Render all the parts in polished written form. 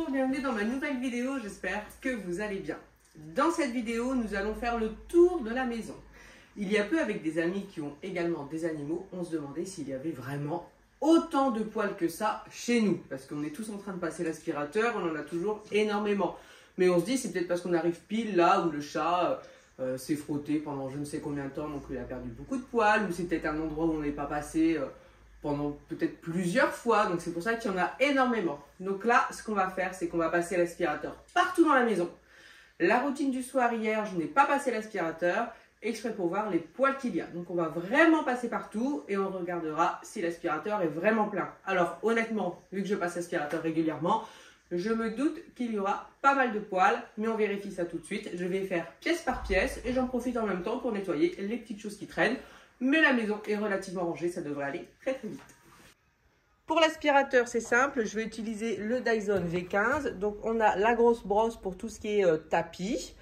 Bonjour, bienvenue dans ma nouvelle vidéo, j'espère que vous allez bien. Dans cette vidéo, nous allons faire le tour de la maison. Il y a peu, avec des amis qui ont également des animaux, on se demandait s'il y avait vraiment autant de poils que ça chez nous. Parce qu'on est tous en train de passer l'aspirateur, on en a toujours énormément. Mais on se dit, c'est peut-être parce qu'on arrive pile là où le chat s'est frotté pendant je ne sais combien de temps, donc il a perdu beaucoup de poils, ou c'est peut-être un endroit où on n'est pas passé pendant peut-être plusieurs fois, donc c'est pour ça qu'il y en a énormément. Donc là, ce qu'on va faire, c'est qu'on va passer l'aspirateur partout dans la maison. La routine du soir hier, je n'ai pas passé l'aspirateur, exprès pour voir les poils qu'il y a. Donc on va vraiment passer partout et on regardera si l'aspirateur est vraiment plein. Alors honnêtement, vu que je passe l'aspirateur régulièrement, je me doute qu'il y aura pas mal de poils, mais on vérifie ça tout de suite. Je vais faire pièce par pièce et j'en profite en même temps pour nettoyer les petites choses qui traînent. Mais la maison est relativement rangée, ça devrait aller très très vite. Pour l'aspirateur, c'est simple, je vais utiliser le Dyson V15. Donc on a la grosse brosse pour tout ce qui est tapis,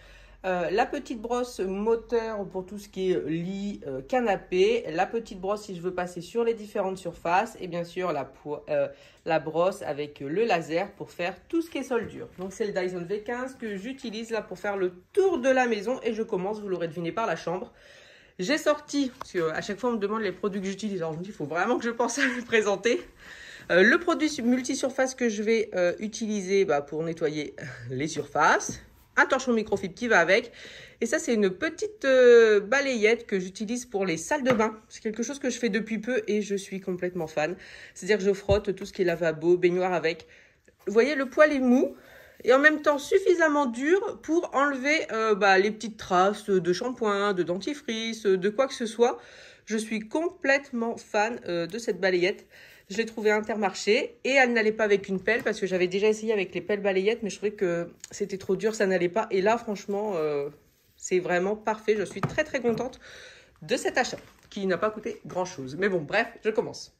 la petite brosse moteur pour tout ce qui est lit, canapé, la petite brosse si je veux passer sur les différentes surfaces et bien sûr la brosse avec le laser pour faire tout ce qui est soldure. Donc c'est le Dyson V15 que j'utilise là pour faire le tour de la maison et je commence, vous l'aurez deviné, par la chambre. J'ai sorti, parce qu'à chaque fois on me demande les produits que j'utilise, alors je me dis il faut vraiment que je pense à les présenter. Le produit multisurface que je vais utiliser pour nettoyer les surfaces, un torchon microfibre qui va avec, et ça c'est une petite balayette que j'utilise pour les salles de bain. C'est quelque chose que je fais depuis peu et je suis complètement fan. C'est-à-dire que je frotte tout ce qui est lavabo, baignoire avec. Vous voyez, le poil est mou. Et en même temps suffisamment dur pour enlever les petites traces de shampoing, de dentifrice, de quoi que ce soit. Je suis complètement fan de cette balayette. Je l'ai trouvée Intermarché et elle n'allait pas avec une pelle parce que j'avais déjà essayé avec les pelles balayettes, mais je trouvais que c'était trop dur, ça n'allait pas. Et là, franchement, c'est vraiment parfait. Je suis très très contente de cet achat qui n'a pas coûté grand chose. Mais bon, bref, je commence.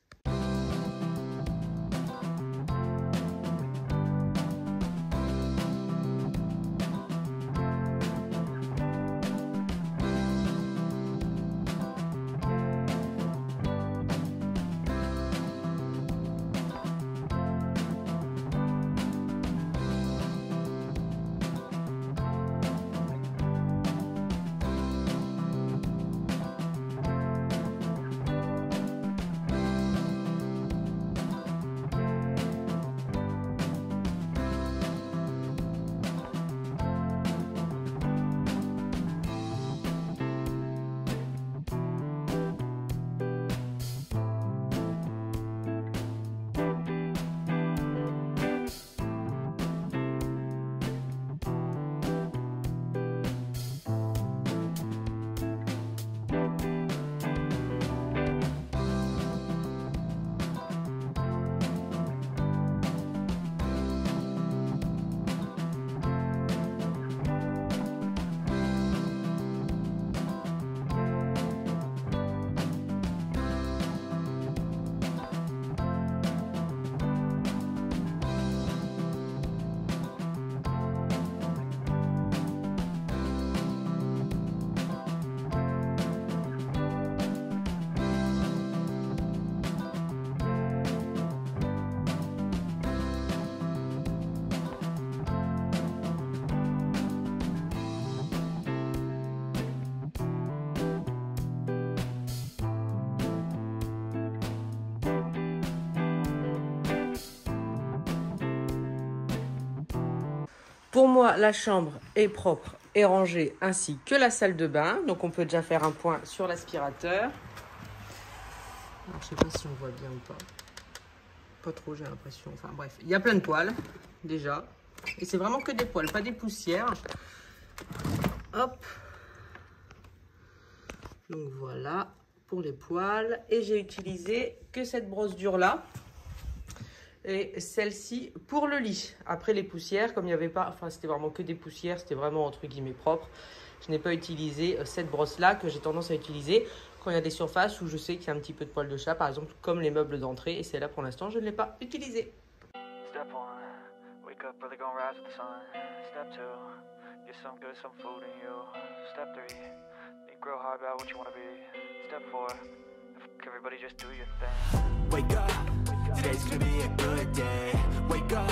Pour moi, la chambre est propre et rangée, ainsi que la salle de bain. Donc, on peut déjà faire un point sur l'aspirateur. Je ne sais pas si on voit bien ou pas. Pas trop, j'ai l'impression. Enfin, bref, il y a plein de poils, déjà. Et c'est vraiment que des poils, pas des poussières. Hop. Donc, voilà pour les poils. Et j'ai utilisé que cette brosse dure-là. Et celle-ci pour le lit. Après les poussières, comme il n'y avait pas, enfin c'était vraiment que des poussières, c'était vraiment entre guillemets propre. Je n'ai pas utilisé cette brosse-là que j'ai tendance à utiliser quand il y a des surfaces où je sais qu'il y a un petit peu de poils de chat, par exemple comme les meubles d'entrée. Et celle-là pour l'instant, je ne l'ai pas utilisée. Step 1, wake up early, gonna rise with the sun. Step 2, get some good, some food in you. Step 3, think real hard about what you wanna be. Step 4, everybody just do your thing. Wake up, today's gonna be a good day. Wake up,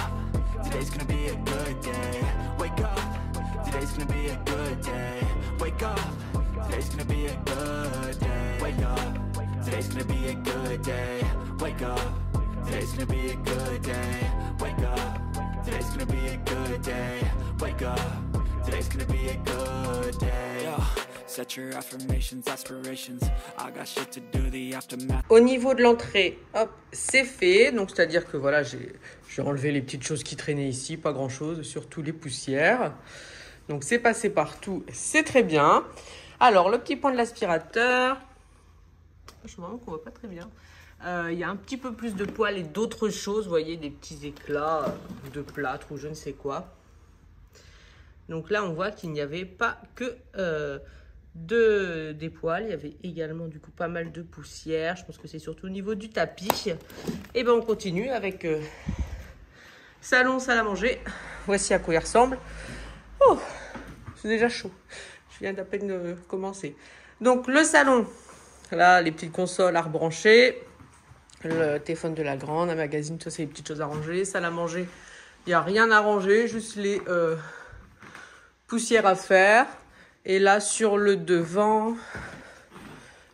today's gonna be a good day. Wake up, today's gonna be a good day. Wake up, today's gonna be a good day. Wake up, today's gonna be a good day. Wake up, today's gonna be a good day. Wake up, today's gonna be a good day. Wake up, today's gonna be a good day. Yo, set your affirmations, aspirations. I got shit to do, the aftermath. Au niveau de l'entrée, hop, c'est fait. Donc c'est-à-dire que voilà, j'ai enlevé les petites choses qui traînaient ici, pas grand-chose, surtout les poussières. Donc c'est passé partout, c'est très bien. Alors le petit point de l'aspirateur, je vois qu'on voit pas très bien. Il y a un petit peu plus de poils et d'autres choses, vous voyez, des petits éclats de plâtre ou je ne sais quoi. Donc là, on voit qu'il n'y avait pas que des poils, il y avait également du coup pas mal de poussière. Je pense que c'est surtout au niveau du tapis. Et ben on continue avec salon, salle à manger. Voici à quoi il ressemble. Oh, c'est déjà chaud. Je viens d'à peine de commencer. Donc le salon, là les petites consoles à rebrancher. Le téléphone de la grande, un magazine, tout ça c'est les petites choses à ranger. Salle à manger, il n'y a rien à ranger, juste les poussières à faire. Et là sur le devant,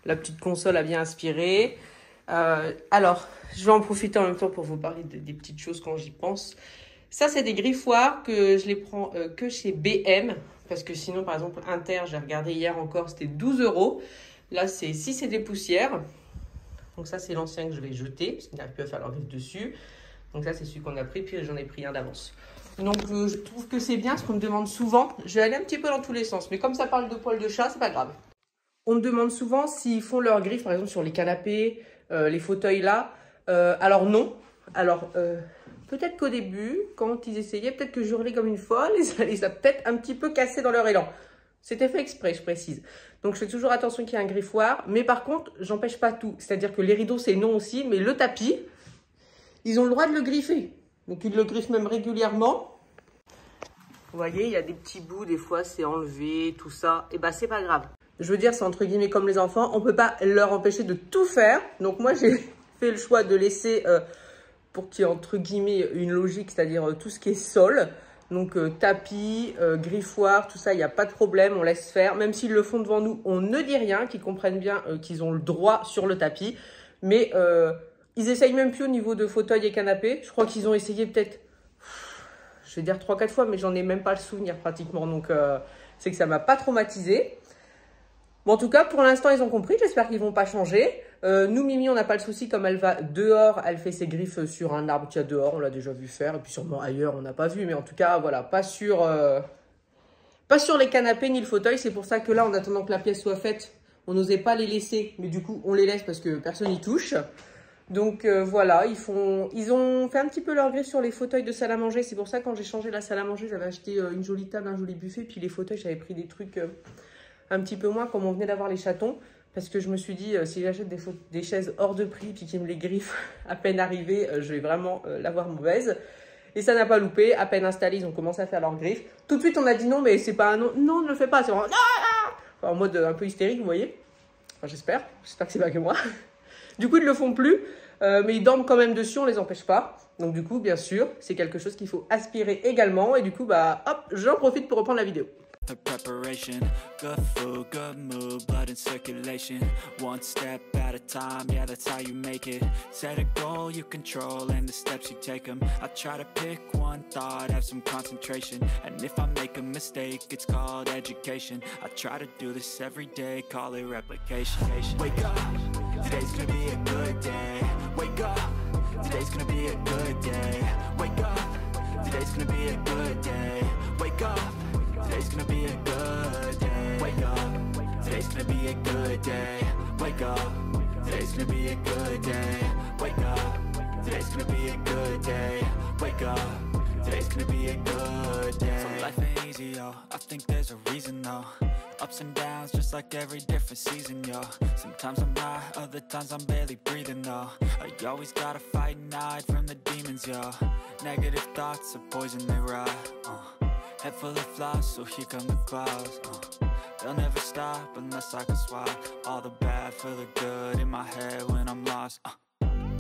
la petite console a bien aspiré. Alors, je vais en profiter en même temps pour vous parler des petites choses quand j'y pense. Ça c'est des griffoirs que je les prends que chez BM. Parce que sinon par exemple Inter, j'ai regardé hier encore, c'était 12 €. Là si c'est des poussières. Donc ça, c'est l'ancien que je vais jeter, parce qu'ils n'arrivent plus à faire leur griffe dessus. Donc ça, c'est celui qu'on a pris, puis j'en ai pris un d'avance. Donc je trouve que c'est bien, ce qu'on me demande souvent. Je vais aller un petit peu dans tous les sens, mais comme ça parle de poils de chat, c'est pas grave. On me demande souvent s'ils font leur griffe, par exemple, sur les canapés, les fauteuils là. Alors non. Alors, peut-être qu'au début, quand ils essayaient, peut-être que j'hurlais comme une folle, et ça les a peut-être un petit peu cassés dans leur élan. C'était fait exprès, je précise. Donc, je fais toujours attention qu'il y ait un griffoir. Mais par contre, j'empêche pas tout. C'est-à-dire que les rideaux, c'est non aussi. Mais le tapis, ils ont le droit de le griffer. Donc, ils le griffent même régulièrement. Vous voyez, il y a des petits bouts. Des fois, c'est enlevé, tout ça. Et bah, c'est pas grave. Je veux dire, c'est entre guillemets comme les enfants. On peut pas leur empêcher de tout faire. Donc, moi, j'ai fait le choix de laisser, pour qu'il y ait entre guillemets une logique, c'est-à-dire tout ce qui est sol. Donc tapis, griffoir, tout ça, il n'y a pas de problème, on laisse faire. Même s'ils le font devant nous, on ne dit rien, qu'ils comprennent bien qu'ils ont le droit sur le tapis. Mais ils essayent même plus au niveau de fauteuil et canapé. Je crois qu'ils ont essayé peut-être, je vais dire 3-4 fois, mais j'en ai même pas le souvenir pratiquement. Donc c'est que ça m'a pas traumatisé. Bon, en tout cas, pour l'instant, ils ont compris. J'espère qu'ils vont pas changer. Nous, Mimi, on n'a pas le souci. Comme elle va dehors, elle fait ses griffes sur un arbre qu'il y a dehors. On l'a déjà vu faire. Et puis sûrement ailleurs, on n'a pas vu. Mais en tout cas, voilà, pas sur les canapés ni le fauteuil. C'est pour ça que là, en attendant que la pièce soit faite, on n'osait pas les laisser. Mais du coup, on les laisse parce que personne n'y touche. Donc voilà, ils ont fait un petit peu leur griffe sur les fauteuils de salle à manger. C'est pour ça, quand j'ai changé la salle à manger, j'avais acheté une jolie table, un joli buffet. Puis les fauteuils, j'avais pris des trucs un petit peu moins, comme on venait d'avoir les chatons. Parce que je me suis dit, si j'achète des chaises hors de prix, puis qu'ils me les griffent à peine arrivées, je vais vraiment l'avoir mauvaise. Et ça n'a pas loupé. À peine installés, ils ont commencé à faire leurs griffes. Tout de suite, on a dit non, mais c'est pas un non. Non, ne le fais pas. C'est vraiment enfin, en mode un peu hystérique, vous voyez. Enfin, j'espère. J'espère que c'est pas que moi. Du coup, ils ne le font plus. Mais ils dorment quand même dessus, on les empêche pas. Donc du coup, bien sûr, c'est quelque chose qu'il faut aspirer également. Et du coup, bah hop, j'en profite pour reprendre la vidéo. The preparation, good food, good mood, blood in circulation. One step at a time, yeah, that's how you make it. Set a goal you control and the steps you take them. I try to pick one thought, have some concentration. And if I make a mistake, it's called education. I try to do this every day, call it replication. Wake up, today's gonna be a good day. Wake up, today's gonna be a good day. Wake up, today's gonna be a good day. Wake up, today's gonna be a good day. Wake up, today's gonna be a good day. Wake up, today's gonna be a good day. Wake up, today's gonna be a good day. Wake up, today's gonna be a good day. So life ain't easy, yo, I think there's a reason though. Ups and downs, just like every different season, yo. Sometimes I'm high, other times I'm barely breathing, though. I always gotta fight and hide from the demons, yo. Negative thoughts are poison, they rot. Head full of flies, so here come the clouds. They'll never stop unless I can swap all the bad for the good in my head when I'm lost.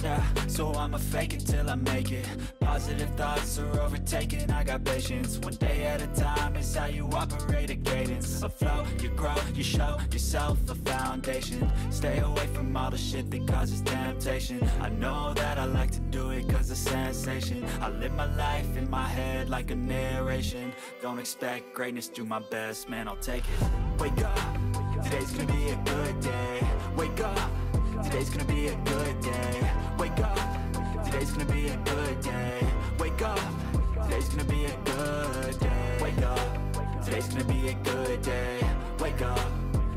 Yeah, so I'ma fake it till I make it. Positive thoughts are overtaken, I got patience. One day at a time is how you operate a cadence. A flow, you grow, you show yourself a foundation. Stay away from all the shit that causes temptation. I know that I like to do it cause it's sensation. I live my life in my head like a narration. Don't expect greatness, do my best, man, I'll take it. Wake up, today's gonna be a good day. Wake up, today's gonna be a good day. Wake up, today's gonna be a good day. Wake up, today's gonna be a good day. Wake up, today's gonna be a good day. Wake up,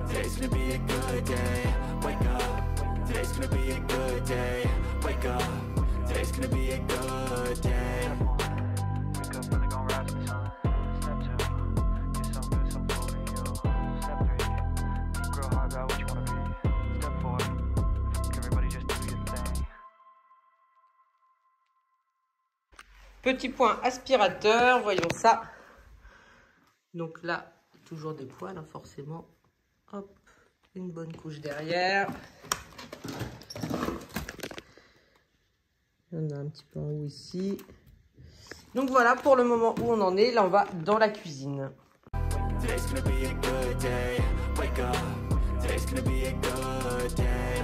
today's gonna be a good day. Wake up, today's gonna be a good day. Wake up, today's gonna be a good day. Wake up, really gon' rise to the sun. Step 2, get some good, some food in you. Step 3, think real hard about what you wanna be. Step 4, everybody just do your thing. Petit point aspirateur, voyons ça. Donc là, toujours des poils, hein, forcément. Hop, une bonne couche derrière. Il y en a un petit peu en haut ici. Donc voilà pour le moment où on en est. Là, on va dans la cuisine. Today's gonna be a good day. Wake up. Today's gonna be a good day.